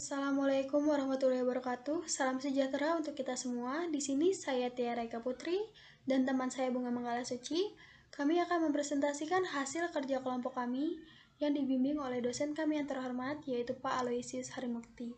Assalamualaikum warahmatullahi wabarakatuh. Salam sejahtera untuk kita semua. Di sini saya Tia Raika Putri dan teman saya Bunga Manggala Suci. Kami akan mempresentasikan hasil kerja kelompok kami yang dibimbing oleh dosen kami yang terhormat, yaitu Pak Aloysius Harimukti.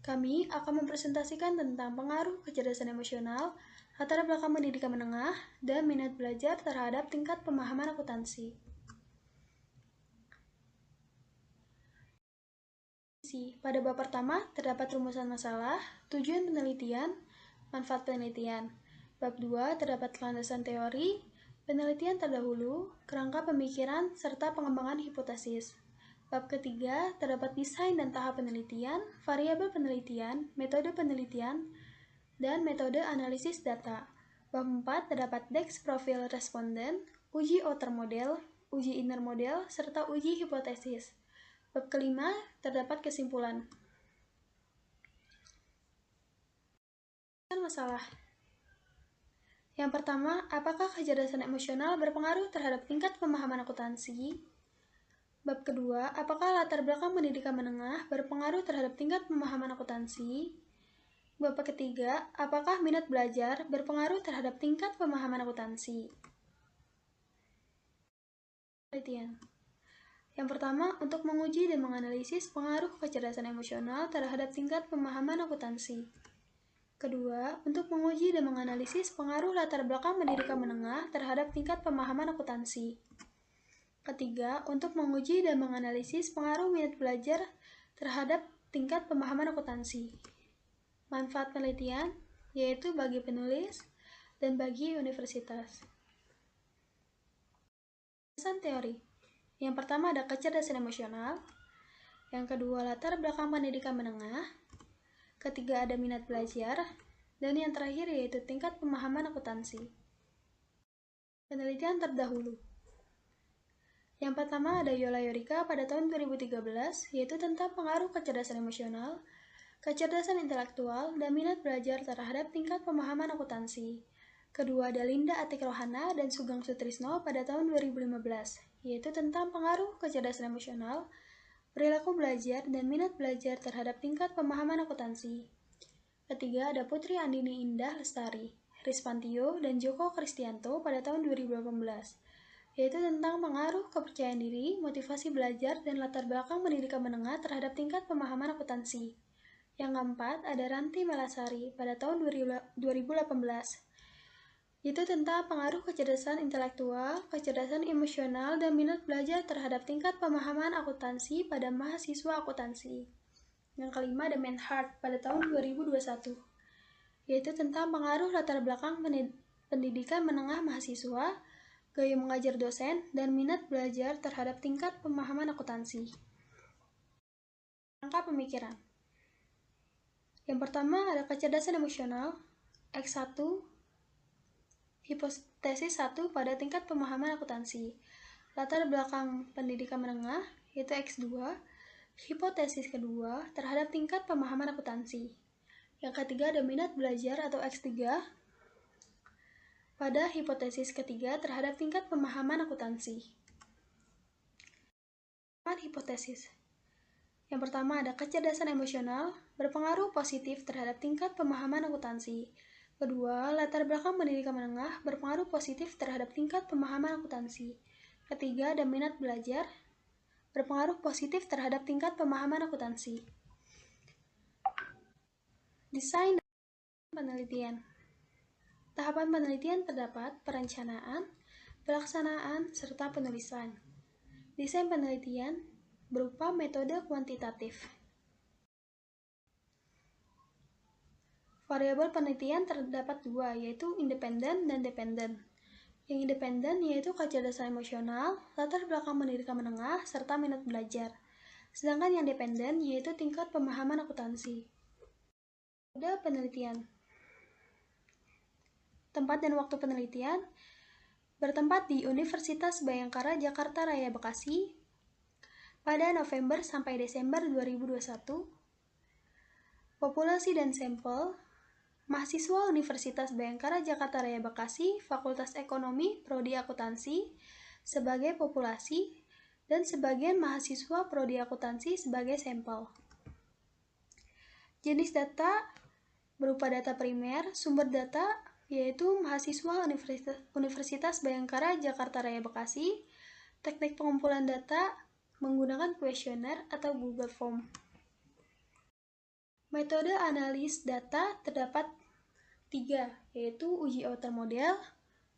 Kami akan mempresentasikan tentang pengaruh kecerdasan emosional, latar belakang pendidikan menengah, dan minat belajar terhadap tingkat pemahaman akuntansi. Pada bab pertama, terdapat rumusan masalah, tujuan penelitian, manfaat penelitian. Bab 2, terdapat landasan teori, penelitian terdahulu, kerangka pemikiran, serta pengembangan hipotesis. Bab ketiga, terdapat desain dan tahap penelitian, variabel penelitian, metode penelitian, dan metode analisis data. Bab 4, terdapat desk profil responden, uji outer model, uji inner model, serta uji hipotesis. Bab kelima, terdapat kesimpulan. Masalah. Yang pertama, apakah kecerdasan emosional berpengaruh terhadap tingkat pemahaman akuntansi? Bab kedua, apakah latar belakang pendidikan menengah berpengaruh terhadap tingkat pemahaman akuntansi? Bab ketiga, apakah minat belajar berpengaruh terhadap tingkat pemahaman akuntansi? Penelitian. Yang pertama, untuk menguji dan menganalisis pengaruh kecerdasan emosional terhadap tingkat pemahaman akuntansi. Kedua, untuk menguji dan menganalisis pengaruh latar belakang pendidikan menengah terhadap tingkat pemahaman akuntansi. Ketiga, untuk menguji dan menganalisis pengaruh minat belajar terhadap tingkat pemahaman akuntansi. Manfaat penelitian, yaitu bagi penulis dan bagi universitas. Landasan teori. Yang pertama ada kecerdasan emosional, yang kedua latar belakang pendidikan menengah, ketiga ada minat belajar, dan yang terakhir yaitu tingkat pemahaman akuntansi. Penelitian terdahulu. Yang pertama ada Yola Yorika pada tahun 2013, yaitu tentang pengaruh kecerdasan emosional, kecerdasan intelektual, dan minat belajar terhadap tingkat pemahaman akuntansi. Kedua ada Linda Atik Rohana dan Sugeng Sutrisno pada tahun 2015, yaitu tentang pengaruh kecerdasan emosional, perilaku belajar, dan minat belajar terhadap tingkat pemahaman akuntansi. Ketiga ada Putri Andini Indah Lestari, Rispantio, dan Joko Kristianto pada tahun 2018, yaitu tentang pengaruh kepercayaan diri, motivasi belajar, dan latar belakang pendidikan menengah terhadap tingkat pemahaman akuntansi. Yang keempat ada Ranti Melasari pada tahun 2018, yaitu tentang pengaruh kecerdasan intelektual, kecerdasan emosional, dan minat belajar terhadap tingkat pemahaman akuntansi pada mahasiswa akuntansi. Yang kelima ada Manhart pada tahun 2021, yaitu tentang pengaruh latar belakang pendidikan menengah mahasiswa, gaya mengajar dosen, dan minat belajar terhadap tingkat pemahaman akuntansi. Kerangka pemikiran. Yang pertama ada kecerdasan emosional, X1, hipotesis 1 pada tingkat pemahaman akuntansi. Latar belakang pendidikan menengah, yaitu X2, hipotesis kedua terhadap tingkat pemahaman akuntansi. Yang ketiga ada minat belajar atau X3 pada hipotesis ketiga terhadap tingkat pemahaman akuntansi. Hipotesis. Yang pertama ada kecerdasan emosional berpengaruh positif terhadap tingkat pemahaman akuntansi. Kedua, latar belakang pendidikan menengah berpengaruh positif terhadap tingkat pemahaman akuntansi. Ketiga, ada minat belajar berpengaruh positif terhadap tingkat pemahaman akuntansi. Desain dan penelitian. Tahapan penelitian terdapat perencanaan, pelaksanaan, serta penulisan. Desain penelitian berupa metode kuantitatif. Variabel penelitian terdapat dua, yaitu independen dan dependen. Yang independen yaitu kecerdasan emosional, latar belakang pendidikan menengah, serta minat belajar. Sedangkan yang dependen yaitu tingkat pemahaman akuntansi. Metode penelitian. Tempat dan waktu penelitian bertempat di Universitas Bhayangkara Jakarta Raya Bekasi pada November sampai Desember 2021. Populasi dan sampel mahasiswa Universitas Bhayangkara Jakarta Raya Bekasi, Fakultas Ekonomi, Prodi Akuntansi sebagai populasi dan sebagian mahasiswa Prodi Akuntansi sebagai sampel. Jenis data berupa data primer, sumber data yaitu mahasiswa Universitas Bhayangkara Jakarta Raya Bekasi, teknik pengumpulan data menggunakan kuesioner atau Google Form. Metode analis data terdapat 3, yaitu uji outer model.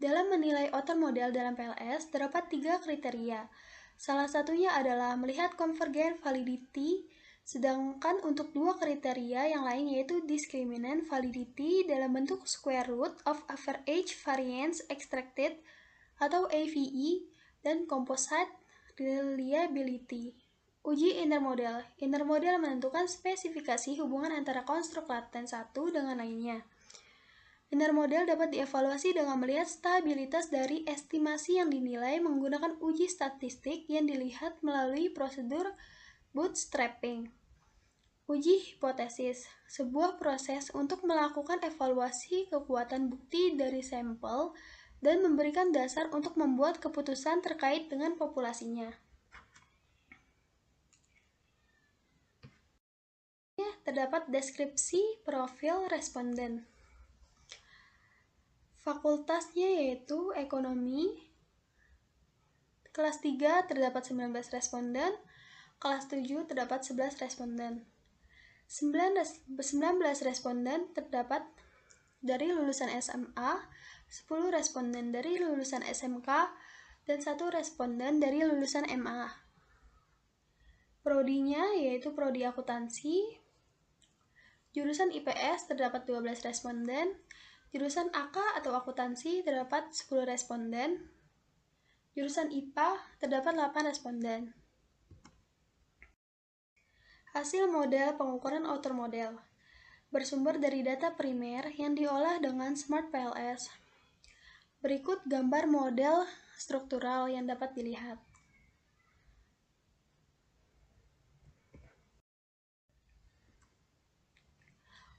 Dalam menilai outer model dalam PLS, terdapat 3 kriteria. Salah satunya adalah melihat convergent validity, sedangkan untuk 2 kriteria yang lain yaitu discriminant validity dalam bentuk square root of average variance extracted atau AVE dan composite reliability. Uji inner model. Inner model menentukan spesifikasi hubungan antara konstruk laten satu dengan lainnya. Inner model dapat dievaluasi dengan melihat stabilitas dari estimasi yang dinilai menggunakan uji statistik yang dilihat melalui prosedur bootstrapping. Uji hipotesis, sebuah proses untuk melakukan evaluasi kekuatan bukti dari sampel dan memberikan dasar untuk membuat keputusan terkait dengan populasinya. Terdapat deskripsi profil responden. Fakultasnya yaitu ekonomi. Kelas 3 terdapat 19 responden, kelas 7 terdapat 11 responden. 19 responden terdapat dari lulusan SMA, 10 responden dari lulusan SMK, dan 1 responden dari lulusan MA. Prodinya yaitu prodi akuntansi. Jurusan IPS terdapat 12 responden, jurusan AK atau akuntansi terdapat 10 responden, jurusan IPA terdapat 8 responden. Hasil model pengukuran outer model bersumber dari data primer yang diolah dengan Smart PLS. Berikut gambar model struktural yang dapat dilihat.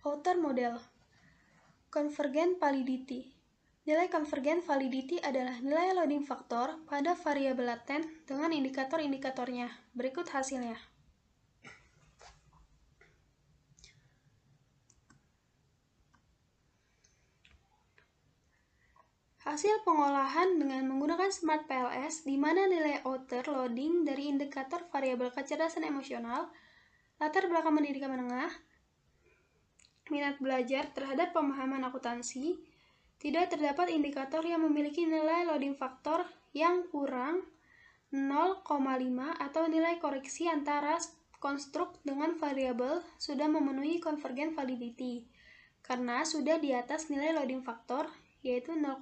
Outer model. Convergent validity. Nilai convergent validity adalah nilai loading faktor pada variabel laten dengan indikator-indikatornya. Berikut hasilnya. Hasil pengolahan dengan menggunakan Smart PLS di mana nilai outer loading dari indikator variabel kecerdasan emosional, latar belakang pendidikan menengah, minat belajar terhadap pemahaman akuntansi, tidak terdapat indikator yang memiliki nilai loading faktor yang kurang 0,5 atau nilai koreksi antara konstruk dengan variabel sudah memenuhi convergent validity karena sudah di atas nilai loading faktor yaitu 0,5.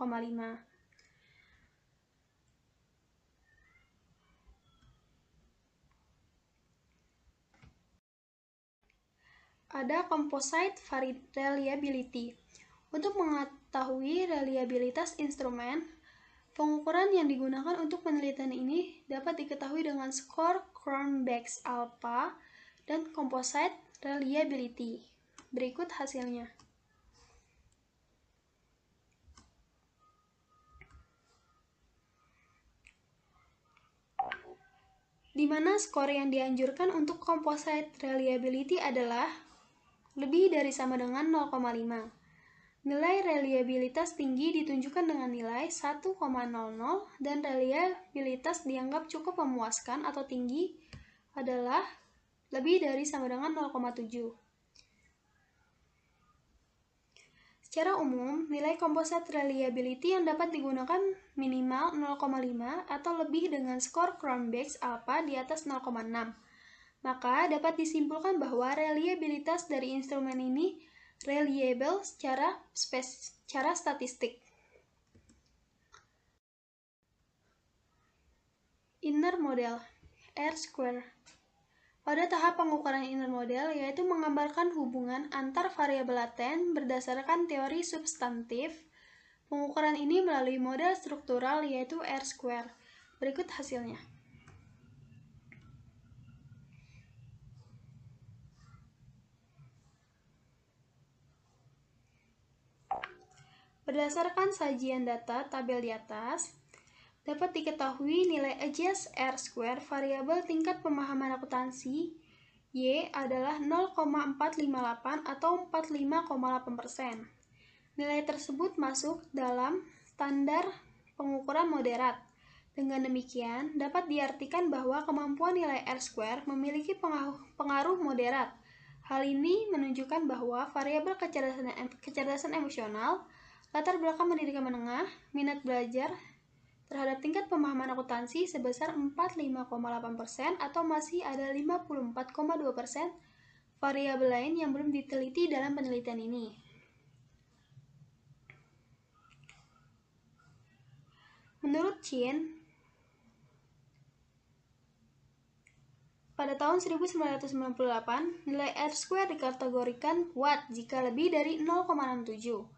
Ada composite reliability. Untuk mengetahui reliabilitas instrumen, pengukuran yang digunakan untuk penelitian ini dapat diketahui dengan skor Cronbach's alpha dan composite reliability. Berikut hasilnya. Di mana skor yang dianjurkan untuk composite reliability adalah lebih dari sama dengan 0,5. Nilai reliabilitas tinggi ditunjukkan dengan nilai 1,00 dan reliabilitas dianggap cukup memuaskan atau tinggi adalah lebih dari sama dengan 0,7. Secara umum, nilai composite reliability yang dapat digunakan minimal 0,5 atau lebih dengan skor Cronbach's alpha di atas 0,6. Maka dapat disimpulkan bahwa reliabilitas dari instrumen ini reliable secara statistik. Inner model R-square. Pada tahap pengukuran inner model yaitu menggambarkan hubungan antar variabel laten berdasarkan teori substantif. Pengukuran ini melalui model struktural yaitu R-square. Berikut hasilnya. Berdasarkan sajian data tabel di atas, dapat diketahui nilai adjust R-square variabel tingkat pemahaman akuntansi Y adalah 0,458 atau 45,8%. Nilai tersebut masuk dalam standar pengukuran moderat. Dengan demikian, dapat diartikan bahwa kemampuan nilai R-square memiliki pengaruh moderat. Hal ini menunjukkan bahwa variabel kecerdasan emosional, latar belakang pendidikan menengah, minat belajar, terhadap tingkat pemahaman akuntansi sebesar 45,8% atau masih ada 54,2% variabel lain yang belum diteliti dalam penelitian ini. Menurut Chin, pada tahun 1998, nilai R-square dikategorikan kuat jika lebih dari 0,67,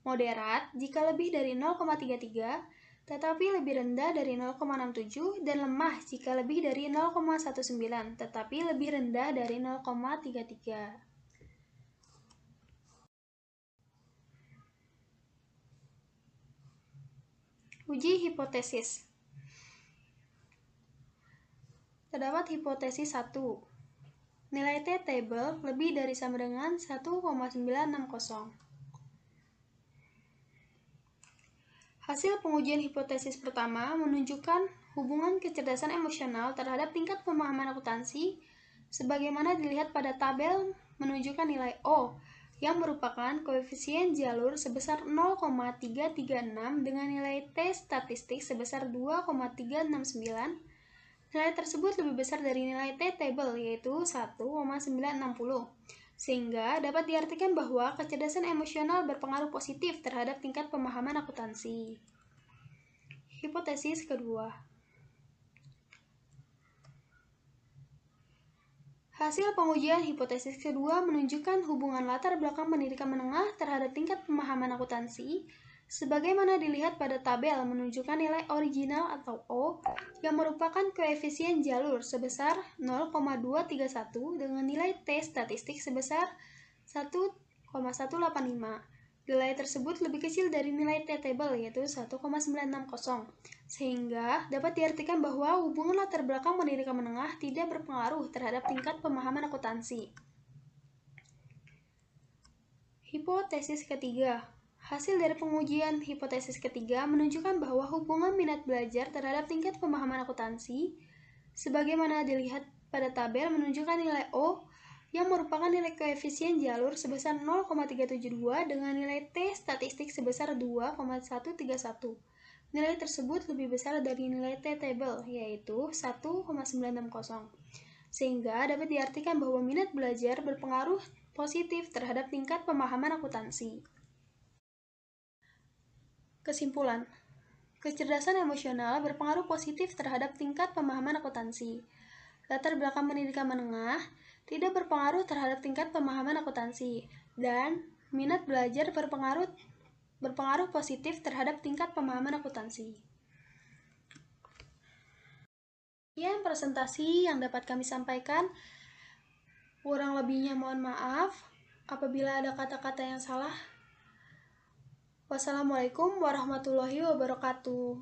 moderat jika lebih dari 0,33, tetapi lebih rendah dari 0,67, dan lemah jika lebih dari 0,19, tetapi lebih rendah dari 0,33. Uji hipotesis. Terdapat hipotesis 1. Nilai T-table lebih dari sama dengan 1,960. Hasil pengujian hipotesis pertama menunjukkan hubungan kecerdasan emosional terhadap tingkat pemahaman akuntansi sebagaimana dilihat pada tabel menunjukkan nilai O yang merupakan koefisien jalur sebesar 0,336 dengan nilai T statistik sebesar 2,369. Nilai tersebut lebih besar dari nilai T-table yaitu 1,960. Sehingga dapat diartikan bahwa kecerdasan emosional berpengaruh positif terhadap tingkat pemahaman akuntansi. Hipotesis kedua. Hasil pengujian hipotesis kedua menunjukkan hubungan latar belakang pendidikan menengah terhadap tingkat pemahaman akuntansi, sebagaimana dilihat pada tabel menunjukkan nilai original atau O yang merupakan koefisien jalur sebesar 0,231 dengan nilai T statistik sebesar 1,185. Nilai tersebut lebih kecil dari nilai T-table yaitu 1,960, sehingga dapat diartikan bahwa hubungan latar belakang pendidikan menengah tidak berpengaruh terhadap tingkat pemahaman akuntansi. Hipotesis ketiga. Hasil dari pengujian hipotesis ketiga menunjukkan bahwa hubungan minat belajar terhadap tingkat pemahaman akuntansi, sebagaimana dilihat pada tabel menunjukkan nilai O yang merupakan nilai koefisien jalur sebesar 0,372 dengan nilai T statistik sebesar 2,131. Nilai tersebut lebih besar dari nilai T-table, yaitu 1,960. Sehingga dapat diartikan bahwa minat belajar berpengaruh positif terhadap tingkat pemahaman akuntansi. Kesimpulan, kecerdasan emosional berpengaruh positif terhadap tingkat pemahaman akuntansi. Latar belakang pendidikan menengah tidak berpengaruh terhadap tingkat pemahaman akuntansi, dan minat belajar berpengaruh positif terhadap tingkat pemahaman akuntansi. Sekian presentasi yang dapat kami sampaikan. Kurang lebihnya mohon maaf apabila ada kata-kata yang salah. Wassalamualaikum warahmatullahi wabarakatuh.